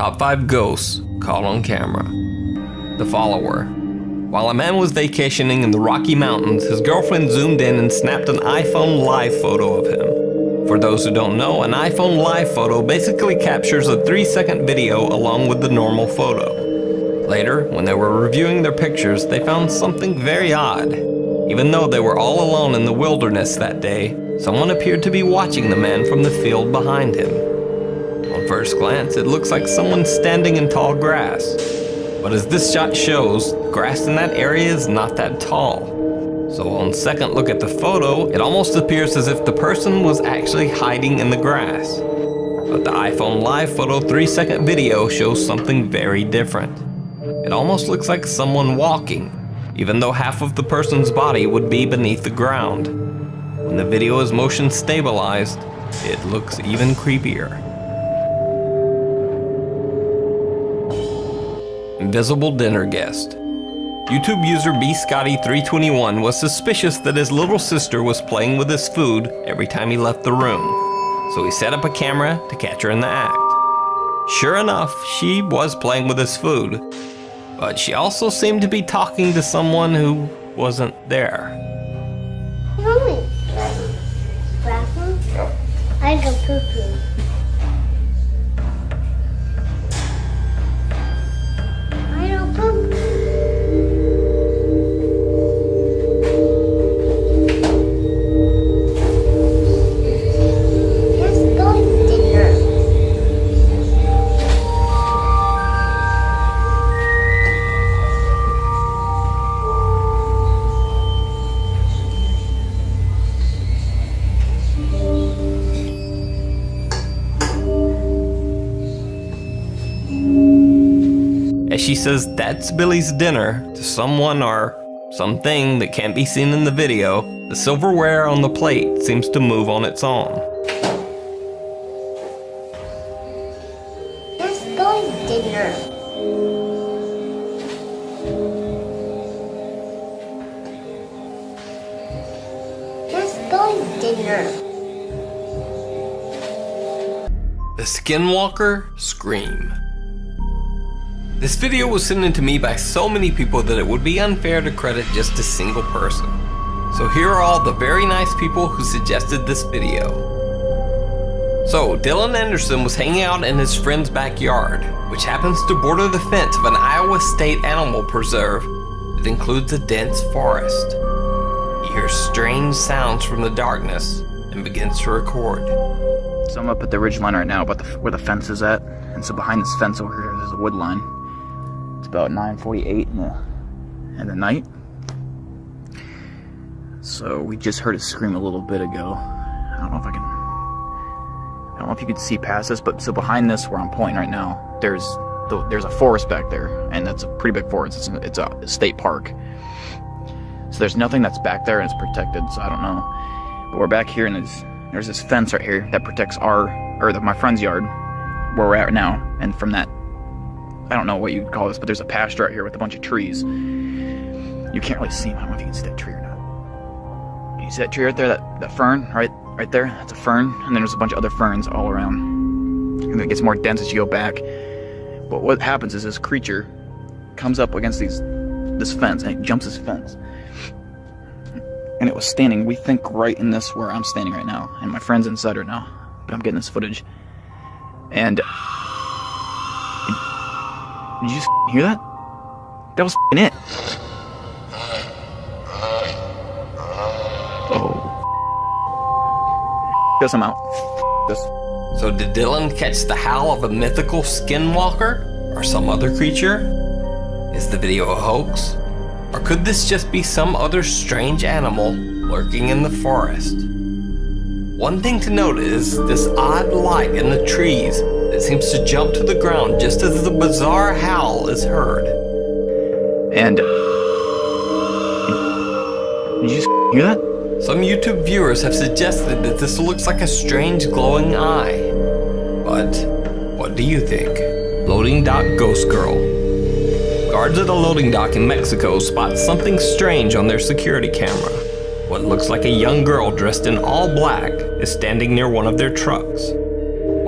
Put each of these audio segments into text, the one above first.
Top 5 Ghosts Caught on Camera. The Follower. While a man was vacationing in the Rocky Mountains, his girlfriend zoomed in and snapped an iPhone live photo of him. For those who don't know, an iPhone live photo basically captures a 3-second video along with the normal photo. Later, when they were reviewing their pictures, they found something very odd. Even though they were all alone in the wilderness that day, someone appeared to be watching the man from the field behind him. On first glance, it looks like someone standing in tall grass. But as this shot shows, the grass in that area is not that tall. So on second look at the photo, it almost appears as if the person was actually hiding in the grass. But the iPhone live photo 3-second video shows something very different. It almost looks like someone walking, even though half of the person's body would be beneath the ground. When the video is motion stabilized, it looks even creepier. Invisible dinner guest. YouTube user bscotty321 was suspicious that his little sister was playing with his food every time he left the room, so he set up a camera to catch her in the act. Sure enough, she was playing with his food, but she also seemed to be talking to someone who wasn't there. Mommy, bathroom? I go poo-poo. She says that's Billy's dinner to someone or something that can't be seen in the video. The silverware on the plate seems to move on its own. Let's go to dinner. Let's go to dinner. The Skinwalker Scream. This video was sent in to me by so many people that it would be unfair to credit just a single person. So here are all the very nice people who suggested this video. So, Dylan Anderson was hanging out in his friend's backyard, which happens to border the fence of an Iowa State Animal Preserve that includes a dense forest. He hears strange sounds from the darkness and begins to record. So I'm up at the ridge line right now, about where the fence is at. And so behind this fence over here, there's a wood line. It's about 9:48 in the night. So we just heard a scream a little bit ago. I don't know if you could see past this, but so behind this where I'm pointing right now, there's a forest back there, and that's a pretty big forest. It's a state park. So there's nothing that's back there, and it's protected, so I don't know. But we're back here, and there's this fence right here that protects my friend's yard, where we're at right now. And from that, I don't know what you'd call this, but there's a pasture out here with a bunch of trees. You can't really see them. I don't know if you can see that tree or not. You see that tree right there, that fern, right there? That's a fern, and then there's a bunch of other ferns all around. And it gets more dense as you go back. But what happens is this creature comes up against this fence, and it jumps this fence. And it was standing, we think, right in this where I'm standing right now. And my friend's inside right now, but I'm getting this footage. And did you just hear that? That was it. Oh. Guess I'm out. This. So did Dylan catch the howl of a mythical skinwalker? Or some other creature? Is the video a hoax? Or could this just be some other strange animal lurking in the forest? One thing to note is this odd light in the trees that seems to jump to the ground just as the bizarre howl is heard. And did you just hear that? Some YouTube viewers have suggested that this looks like a strange glowing eye. But what do you think? Loading dock ghost girl. Guards at a loading dock in Mexico spot something strange on their security camera. What looks like a young girl dressed in all black is standing near one of their trucks.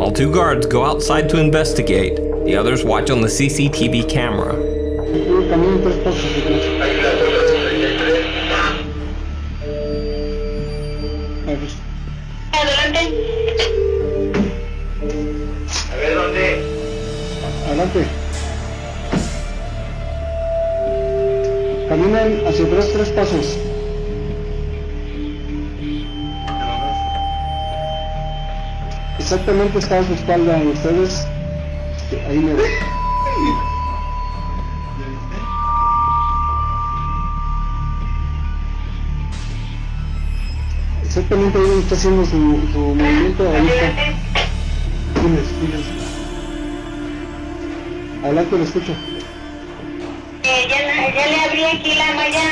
While two guards go outside to investigate, the The others watch on the CCTV camera. Adelante. Caminan hacia atrás 3 pasos. Exactamente está a su espalda y ustedes ahí me ven. Exactamente ahí está haciendo su movimiento ahorita. Diles. Adelante, lo escucho. Ya le abrí aquí la malla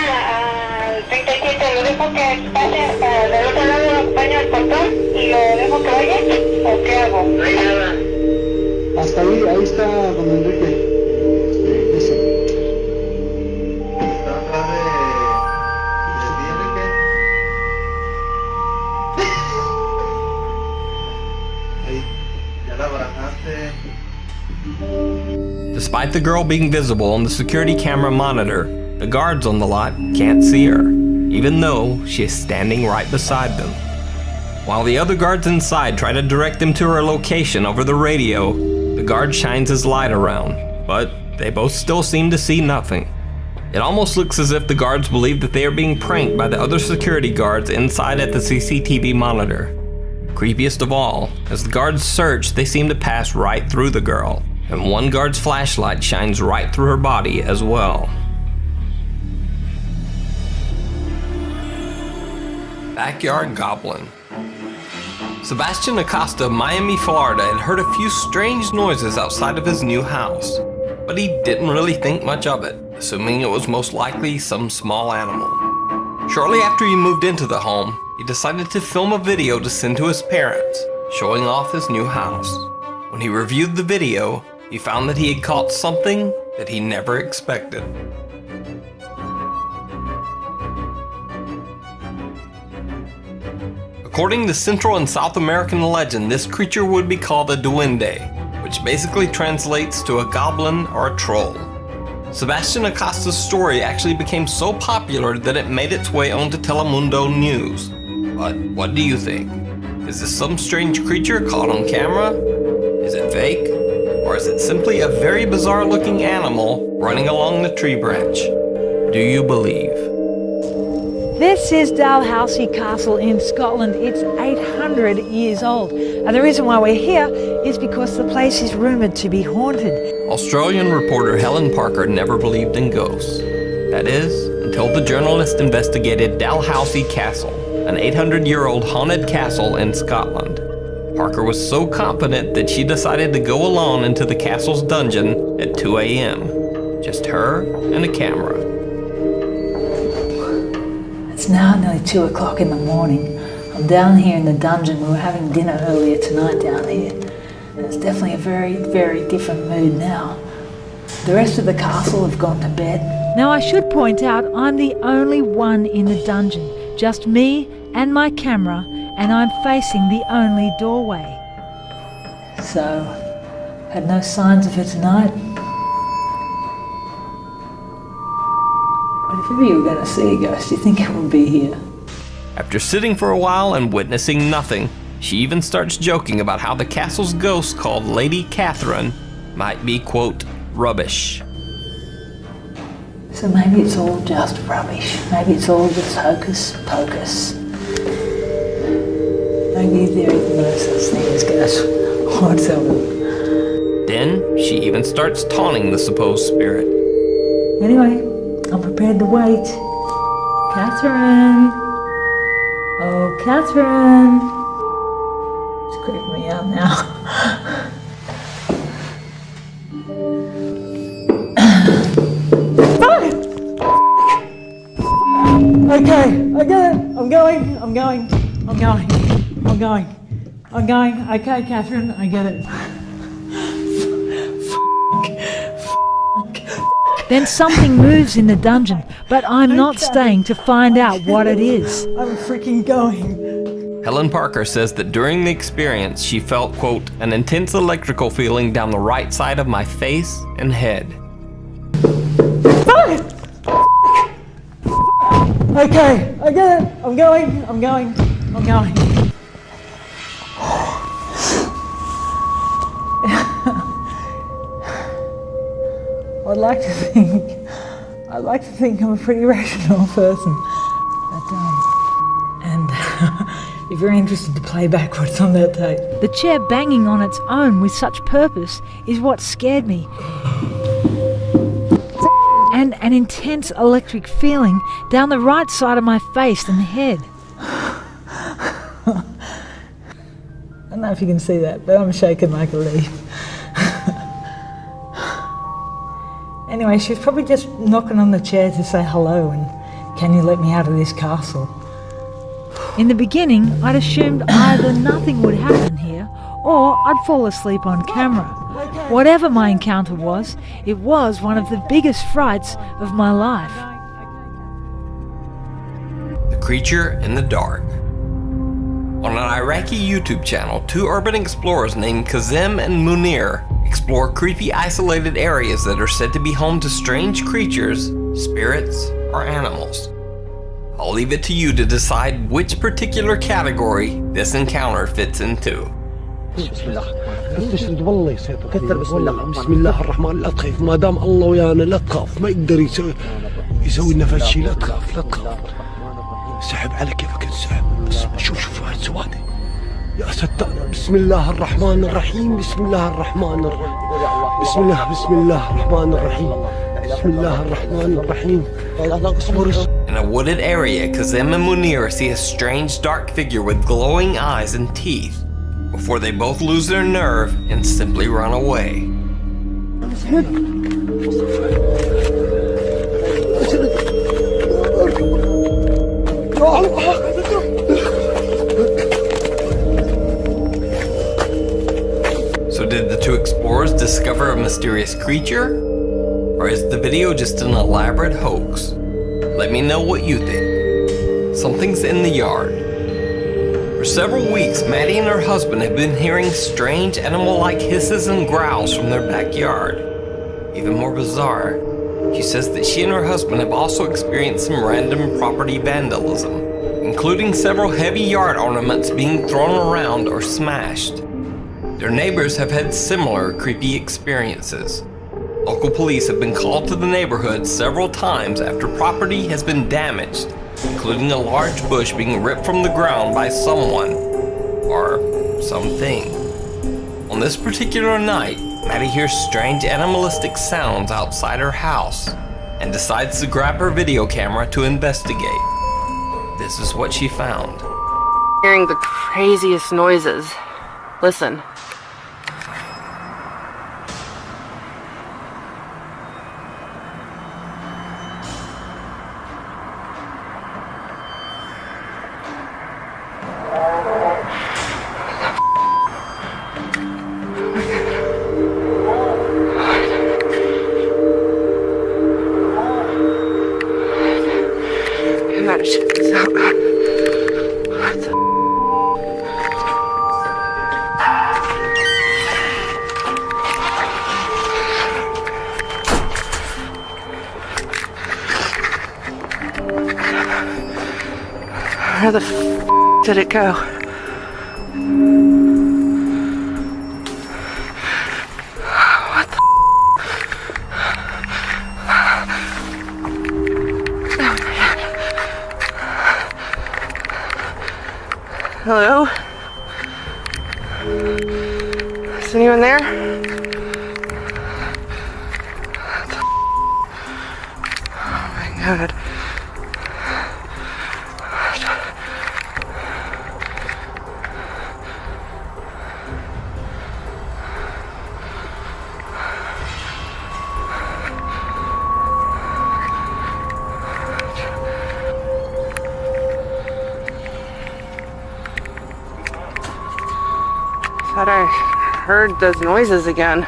al 37, lo dejo que pase del otro lado, lo acompaño al portón y lo dejo que vaya, ¿o qué hago? No hay nada. Hasta ahí está don Enrique. Eso. Está atrás de ti, Enrique. Ahí, ya la abrazaste. Despite the girl being visible on the security camera monitor, the guards on the lot can't see her, even though she is standing right beside them. While the other guards inside try to direct them to her location over the radio, the guard shines his light around, but they both still seem to see nothing. It almost looks as if the guards believe that they are being pranked by the other security guards inside at the CCTV monitor. Creepiest of all, as the guards search, they seem to pass right through the girl, and one guard's flashlight shines right through her body as well. Backyard Goblin. Sebastian Acosta of Miami, Florida had heard a few strange noises outside of his new house, but he didn't really think much of it, assuming it was most likely some small animal. Shortly after he moved into the home, he decided to film a video to send to his parents, showing off his new house. When he reviewed the video, he found that he had caught something that he never expected. According to Central and South American legend, this creature would be called a duende, which basically translates to a goblin or a troll. Sebastian Acosta's story actually became so popular that it made its way onto Telemundo News. But what do you think? Is this some strange creature caught on camera? Is it fake? Or is it simply a very bizarre looking animal running along the tree branch? Do you believe? This is Dalhousie Castle in Scotland. It's 800 years old. And the reason why we're here is because the place is rumoured to be haunted. Australian reporter Helen Parker never believed in ghosts. That is, until the journalist investigated Dalhousie Castle, an 800-year-old haunted castle in Scotland. Parker was so confident that she decided to go alone into the castle's dungeon at 2 a.m. Just her and a camera. It's now nearly 2 o'clock in the morning. I'm down here in the dungeon. We were having dinner earlier tonight down here. And it's definitely a very, very different mood now. The rest of the castle have gone to bed. Now I should point out I'm the only one in the dungeon. Just me and my camera, and I'm facing the only doorway. So, had no signs of her tonight. But if ever you were going to see a ghost, you think it would be here. After sitting for a while and witnessing nothing, she even starts joking about how the castle's ghost called Lady Catherine might be, quote, rubbish. So maybe it's all just rubbish. Maybe it's all just hocus pocus. Maybe there is no such thing as ghosts whatsoever. Then she even starts taunting the supposed spirit. Anyway, I'm prepared to wait. Catherine! Oh, Catherine! It's creeping me out now. Okay, I get it. I'm going. Okay, Catherine, I get it. Then something moves in the dungeon, but I'm not staying to find out what it is. I'm freaking going. Helen Parker says that during the experience, she felt, quote, an intense electrical feeling down the right side of my face and head. Okay, I get it. I'm going. I'd like to think I'm a pretty rational person. And if you're interested to play back what's on that tape. The chair banging on its own with such purpose is what scared me. And an intense electric feeling down the right side of my face and head. I don't know if you can see that, but I'm shaking like a leaf. Anyway, she was probably just knocking on the chair to say hello and can you let me out of this castle? In the beginning, I'd assumed either nothing would happen here or I'd fall asleep on camera. Whatever my encounter was, it was one of the biggest frights of my life. The Creature in the Dark. On an Iraqi YouTube channel, two urban explorers named Kazem and Munir explore creepy isolated areas that are said to be home to strange creatures, spirits, or animals. I'll leave it to you to decide which particular category this encounter fits into. بسم الله يسعدك كثر بسم الله الرحمن لا تخاف ما دام الله ويانا لا تخاف ما يقدر يسوي لنا فد شيء لا تخاف سحب على كيفك انسحب شوف هاي السوادة يا ستار بسم الله الرحمن الرحيم بسم الله الرحمن الرحيم بسم الله الرحمن الرحيم بسم الله الرحمن الرحيم In a wooded area, Kazem and Munir see a strange dark figure with glowing eyes and teeth before they both lose their nerve and simply run away. So did the two explorers discover a mysterious creature? Or is the video just an elaborate hoax? Let me know what you think. Something's in the yard. For several weeks, Maddie and her husband have been hearing strange animal-like hisses and growls from their backyard. Even more bizarre, she says that she and her husband have also experienced some random property vandalism, including several heavy yard ornaments being thrown around or smashed. Their neighbors have had similar creepy experiences. Local police have been called to the neighborhood several times after property has been damaged, including a large bush being ripped from the ground by someone or something. On this particular night, Maddie hears strange animalistic sounds outside her house and decides to grab her video camera to investigate. This is what she found. Hearing the craziest noises. Listen. I gotta check this out. What the Where the f did it go? What the Hello? Is anyone there? Oh my God. Thought I heard those noises again. I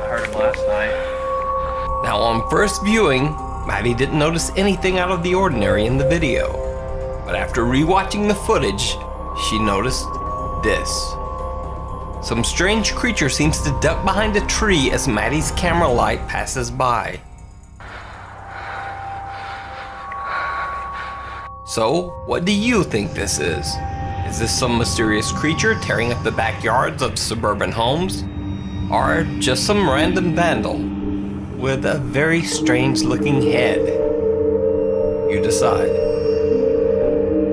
heard him last night. Now on first viewing, Maddie didn't notice anything out of the ordinary in the video. But after rewatching the footage, she noticed this. Some strange creature seems to duck behind a tree as Maddie's camera light passes by. So, what do you think this is? Is this some mysterious creature tearing up the backyards of suburban homes? Or just some random vandal with a very strange looking head? You decide.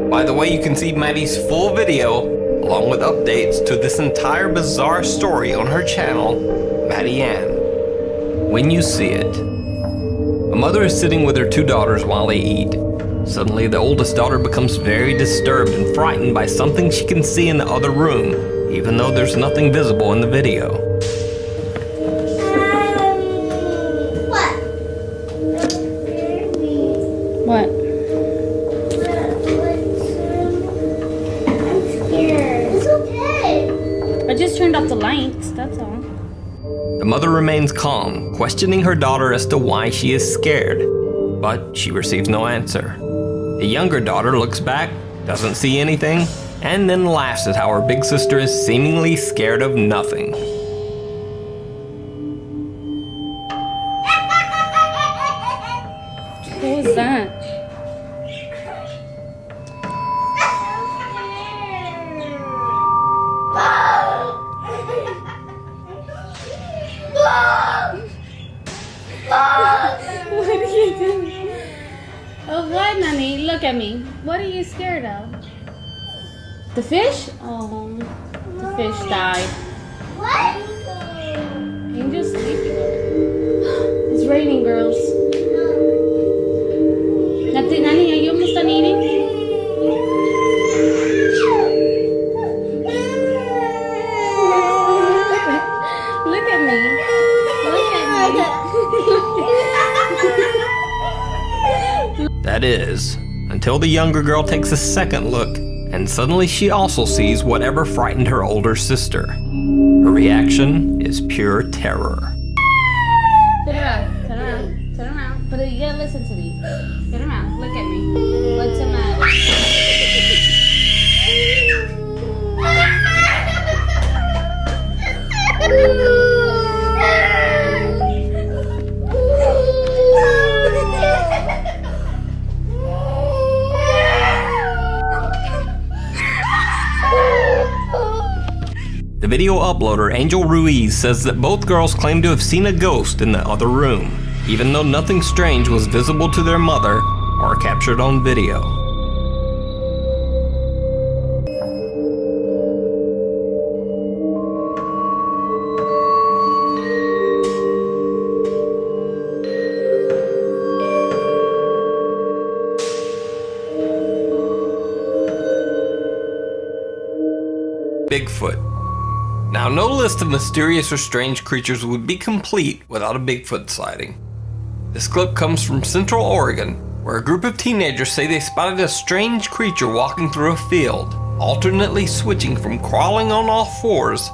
By the way, you can see Maddie's full video, along with updates to this entire bizarre story on her channel, Maddie Ann. When you see it, a mother is sitting with her two daughters while they eat. Suddenly, the oldest daughter becomes very disturbed and frightened by something she can see in the other room, even though there's nothing visible in the video. What? What? I'm scared. It's okay. I just turned off the lights, that's all. The mother remains calm, questioning her daughter as to why she is scared, but she receives no answer. The younger daughter looks back, doesn't see anything, and then laughs at how her big sister is seemingly scared of nothing. What was that? What are you doing? Oh, what, Nani? Look at me. What are you scared of? The fish? Oh, the fish died. What? Angel's sleeping. It's raining, girls. Nani, are you almost done eating? Look at me. Look at me. That is, until the younger girl takes a second look, and suddenly she also sees whatever frightened her older sister. Her reaction is pure terror. Turn around, turn around, turn around. But you gotta listen to me. Turn around, look at me. What's the matter? The video uploader, Angel Ruiz, says that both girls claim to have seen a ghost in the other room, even though nothing strange was visible to their mother or captured on video. Bigfoot. Now, no list of mysterious or strange creatures would be complete without a Bigfoot sighting. This clip comes from Central Oregon, where a group of teenagers say they spotted a strange creature walking through a field, alternately switching from crawling on all fours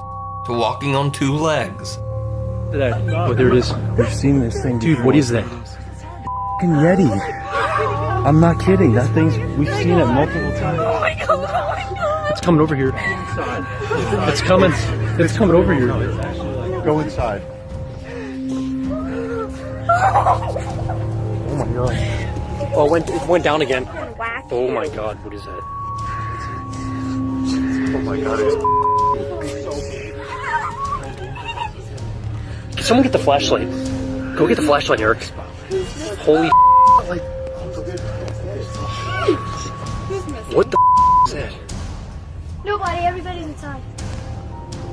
to walking on two legs. Oh, there it is. We've seen this thing before. Dude, what is that? Fucking Yeti. I'm not kidding. That thing's, we've seen it multiple times. Oh my god, oh my god. It's coming over here. It's coming. It's coming over here. Go inside. Oh my god. Oh, it went down again. Oh my god, what is that? Oh my god. Can someone get the flashlight? Go get the flashlight, Eric. Holy what the is that? Nobody, everybody's inside.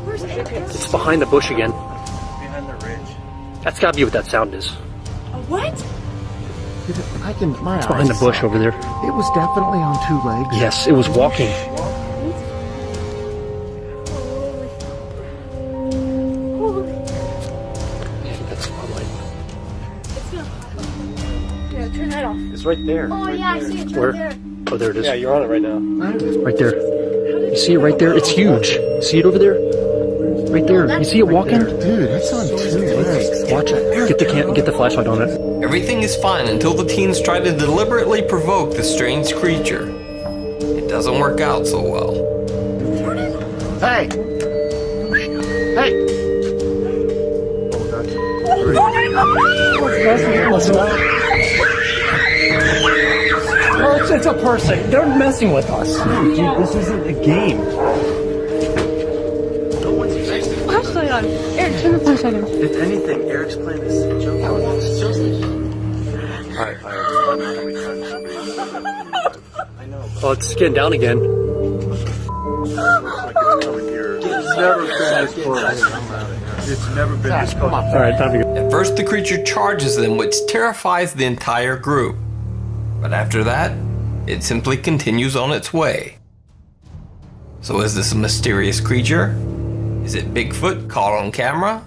Where's Eric? It's behind the bush again. Behind the ridge. That's gotta be what that sound is. What? I can, my It's behind the bush over there. It was definitely on two legs. Yes, it was walking. That's the spotlight. Yeah, turn that off. It's right there. Oh, yeah, I see it. It's Where? right there. Oh, there it is. Yeah, you're on it right now. Right there. You see it right there? It's huge. See it over there? Right there. You see it walking? Dude, that's on two legs. Watch it. Get the flashlight on it. Everything is fine until the teens try to deliberately provoke the strange creature. It doesn't work out so well. Hey! Hey! Oh, it's a person. They're messing with us. Dude, this isn't a game. Flashlight on. Eric, turn the flashlight on. If anything, Eric's playing this joke. Alright, oh, it's getting down again. It's never been this close. It's never been this close. Alright, time to go. At first, the creature charges them, which terrifies the entire group. But after that, it simply continues on its way. So is this a mysterious creature? Is it Bigfoot caught on camera?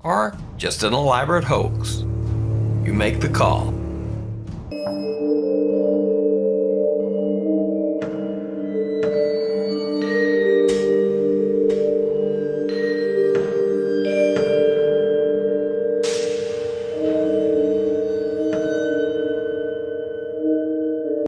Or just an elaborate hoax? You make the call.